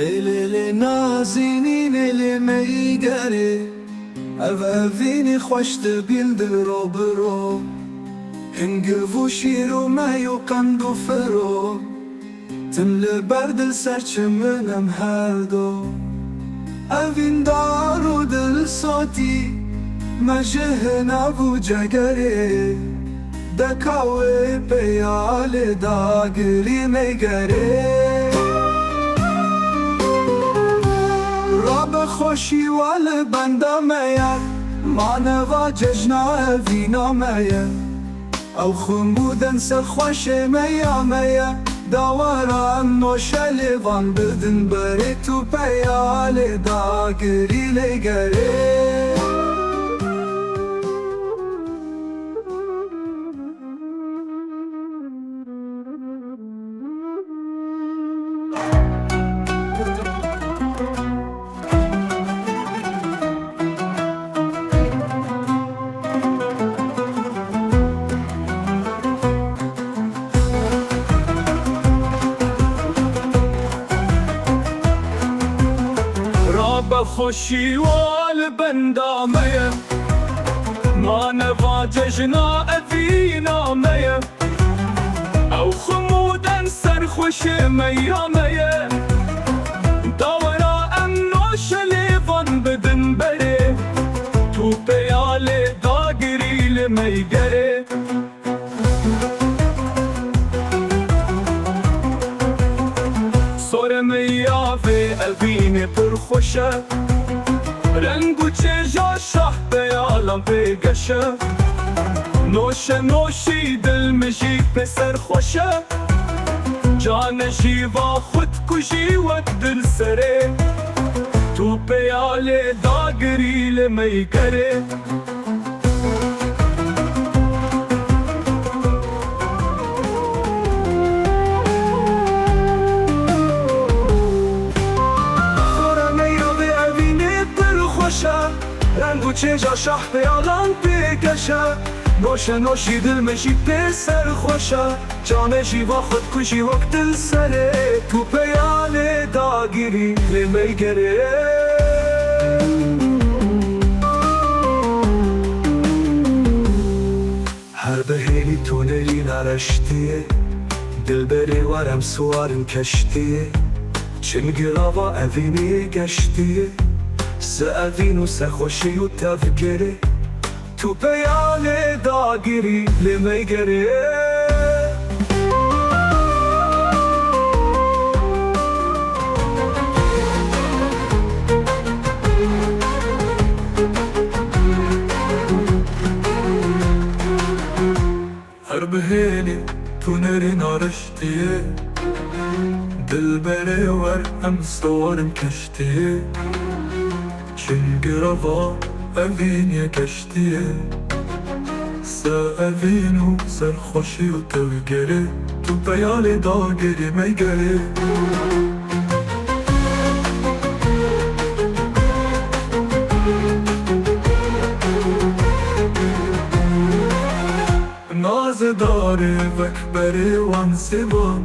ایلی نازینین ایلی میگری اوینی خوشت بیل دل رو برو هنگ و شیر و می و قند و فرو تمل بردل سرچمنم هر دو اوین دار و دل ساتی مجه نبو جگری دکاوی پیال داگری میگری راب خوشی وال بنده مید مانوا ججنا اوینا مید او خمودن سر خوش میا میا دوارم نوشلیوان بدن بری تو پیال داگری لگری خوشی وال بندامه ما نواججنا افینامه او خمودن سر خوش میامه دورا ام نوش لیوان بدن بره تو پیال داگری لمیگره سور میافه البین پر خوشه رنگ و چجا شاه بیالم بگشه نوشی دل مشی پسر خوشه جانشی و خود کشی و دل سره تو پیال داگری لمیگره رنگو چجا شاه پیالان بکشه نوشی دل مشی پسر خوشه جانشی و خود کشی وقت دل سره تو پیال داگیری لمیگره هر بهیلی تونری نرشتیه دل بری ورم سوارم کشتیه چنگلاوا اوینی گشتیه سأذين وسخوشي وتفكري تو بيالي داقري لما يقري هربهيني تونري نارشتي دل بري ور امسور مكشتي Çingirava evin geçtiye Sevinu serhoşi u tevgeri Tu peyali dageri meygeri Nazedari vekberi van sivan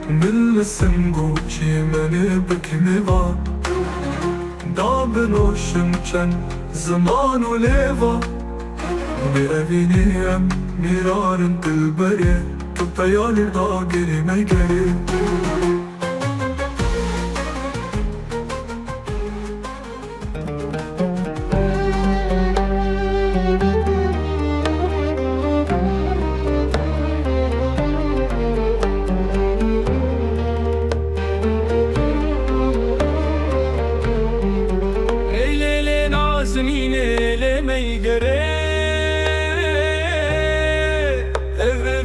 Millesin guçi meni bikmivan دا بنوشم چند زمان و لیوا بیرینیم میرارن دل بری تو پیالی داگری میگری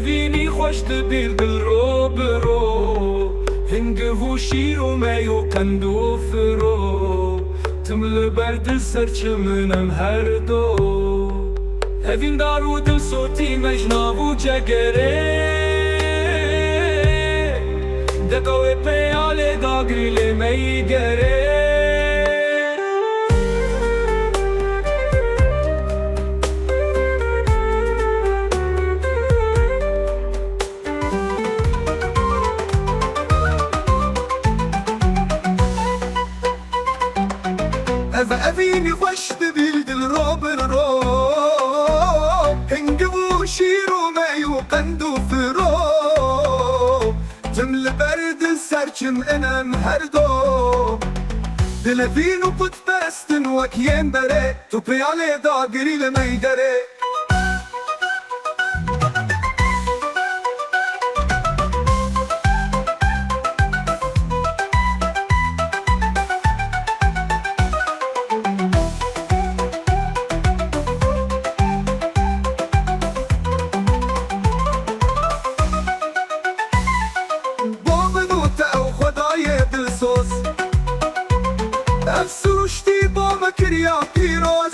اوینی خوشت بیل دل رو برو هنگ و شیر و می و قند و فرو تمل بردل سرچمنم هر دو اوین دار و دل صوتی مجنا و جگره دقاوی پیال داگری لمیگره و قند و فرو تمل برد سرچم انم هر دو دلفین و پت پرستن وکیم بره تو پیاله داگری لمیدره افسوشتی با مکریا پیروز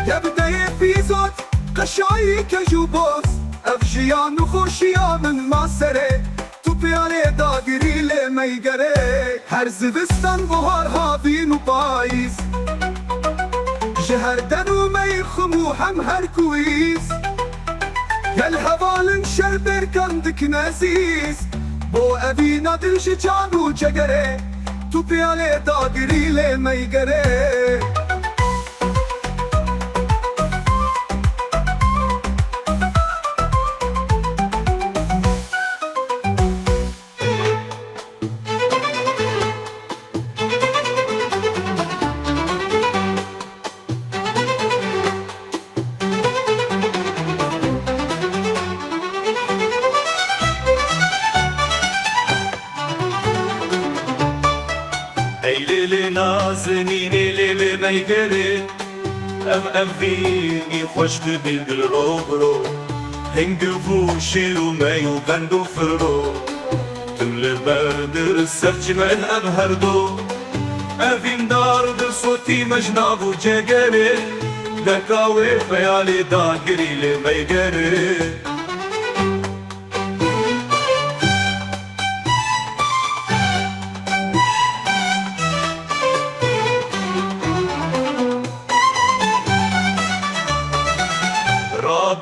یبدای پیزات قشایی کجو باز افجیان و خوشیان من ماسره تو پیاله داگری لمیگره هر زوستان بهار هاوین و پاییز جهردن و میخمو هم هر کویز گل هوالن شر برکندک نزیز بو اوینا دلش جان و جگره تو پیاله داگری لمیگره ایلی نازنین ایلی میگره ام فینی خوش دل رو برو هنگ بو شیرو میو بندو فرو تمل بردر سرچ من ام هر دو افین دار در صوتی مجناب و جگره دکاوی خیالی داگری لی میگره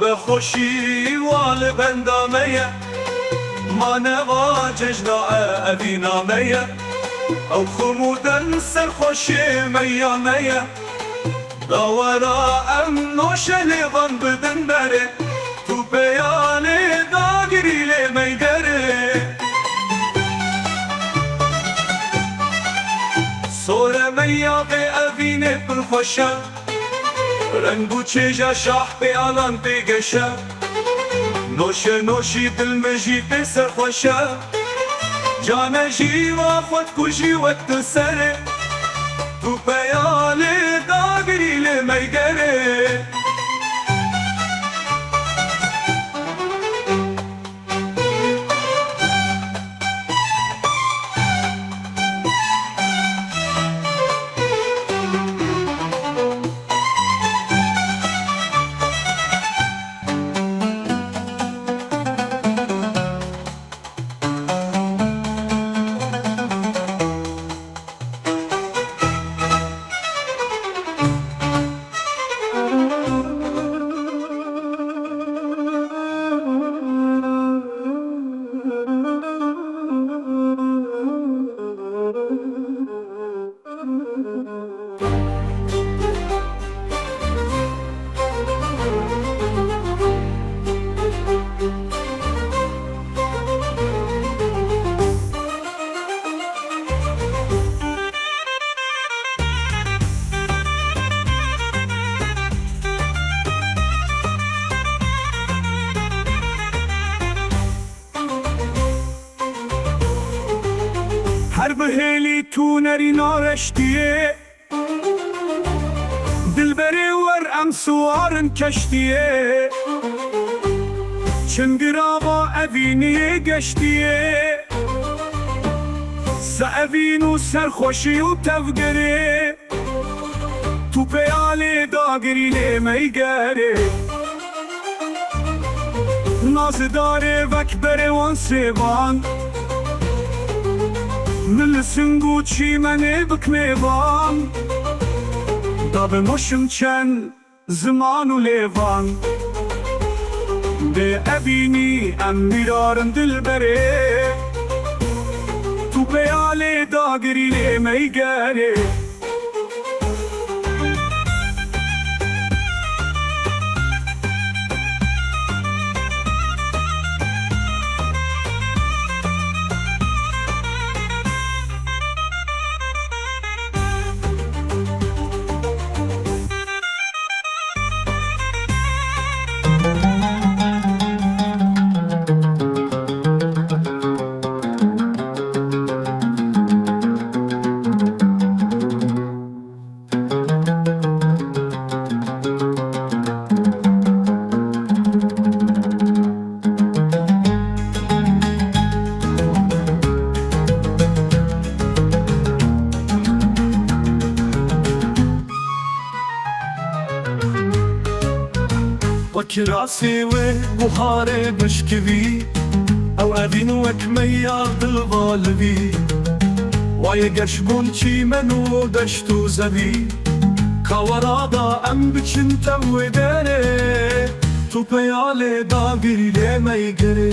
به خوشی وال بندامه ما نوا ججنا اوینامه او خمودن سر خوشی میامه داورا ام نوش لیوان بدن بره تو بیانه داگری لی میگره سور میاقه اوینه پر خوشه رنگو چیجا شاح بیالان بگشه نوشی دل مجی بسر خوشه جان جیوا خود کجی وقت سره تو بیال داگری لمیگره هر بهلی تو نری نارشتیه دلبری ور ام سوارن کشتیه چنگرابا اوینی گشتیه سأوینو سرخوشی و تفگره تو پیاله داگری لمیگره نازداره وکبره وان سیوان من سنگو چی منه بکمیوان داب مشم چند زمان و لیوان به اوینی ام میرارن دل بره تو بیال داگری لمیگره وكراسي وبخاري مشكبي او ابين وكميار دالغالبي وای گشبون چی منو دشتو زبی کاورادا ام بچن تو دره تو پیاله دا گریله میگره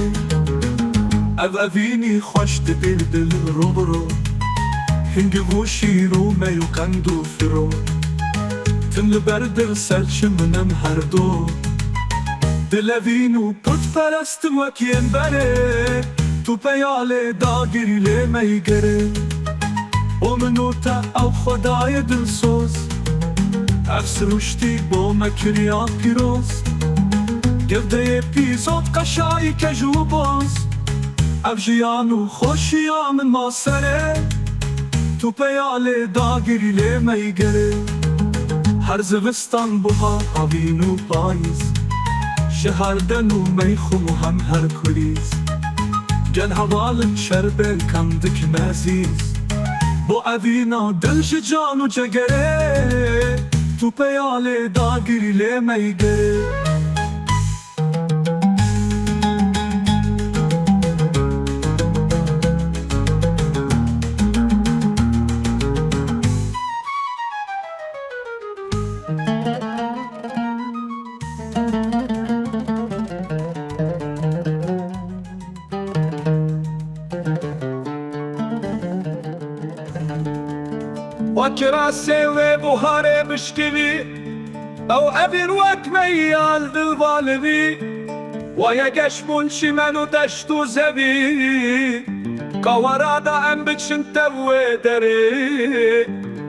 او اوینی خوش دل دل رو برو هنگ گوشی رو میو کندو فرو تم لبرد سرچ منم هر دو دل اوینو پرد فرست وکین بره تو پیاله دا گریله میگره و منو تا او خدای دلسوز عکس رشتی با مکریا پیروز گرده پیزاد قشایی کجو باز او جیانو خوشیا من ما سره تو پیاله دا گریله میگره هر زوستان بها هاوینو پاییز شهردنو میخومو هم هر کلیز گل هوالن شربه کندک مزیز با اوینا دلش جانو جگره تو پیاله دا گریله میگره وكراسي وبهاري بشكبي او ابين وكميال دالغالبي ويا قشبون شمانو دشتو زبي كاورادا ام بچن تو دري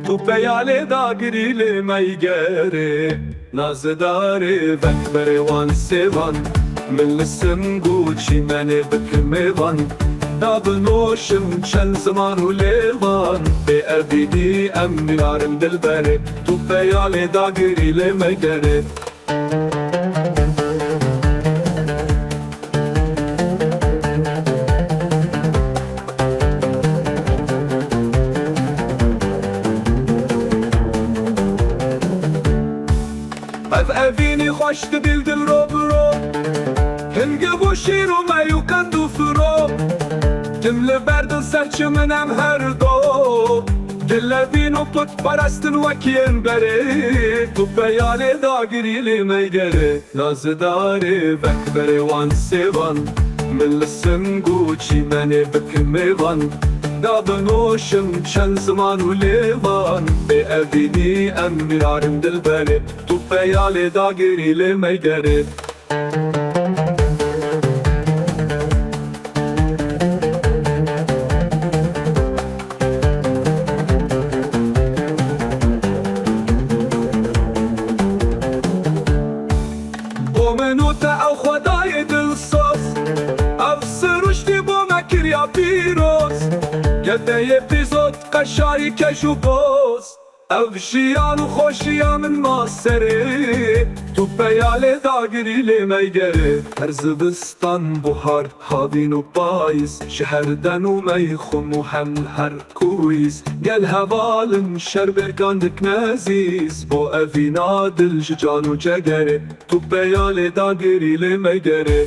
تو بيالي دا گريلي ميگري نازداري وكبري وان سيوان من لسم قوشي مني بكميوان دابنوشم چند زمان و لیوان به ابیدی ام میارم دل بره تو پیاله دا گریله میگره او اوینی خوش دل دل رو برو هنگه بوشی رو میو کندو فرو تم لبرد سرچ منم هر دو دل اوینو پت پرستن وکین بره تو پیاله دا گریله میگره نازداره وکبره وان سیوان من لسم گوچی منی بکمیوان دا بنوشم چند زمان و لیوان به اوینی ام میارم دل بره تو پیاله دا گریله میگره پیروز گرده پیزاد قشایی کشو باز او جیانو خوشیا من ما سره تو پیاله دا گریله میگره هر زبستان بهار هاوینو پاییز شهردنو میخومو هم هر کویز گل هوالن شربه گندک نزیز با اوینا دل جانو جگره تو پیاله دا گریله میگره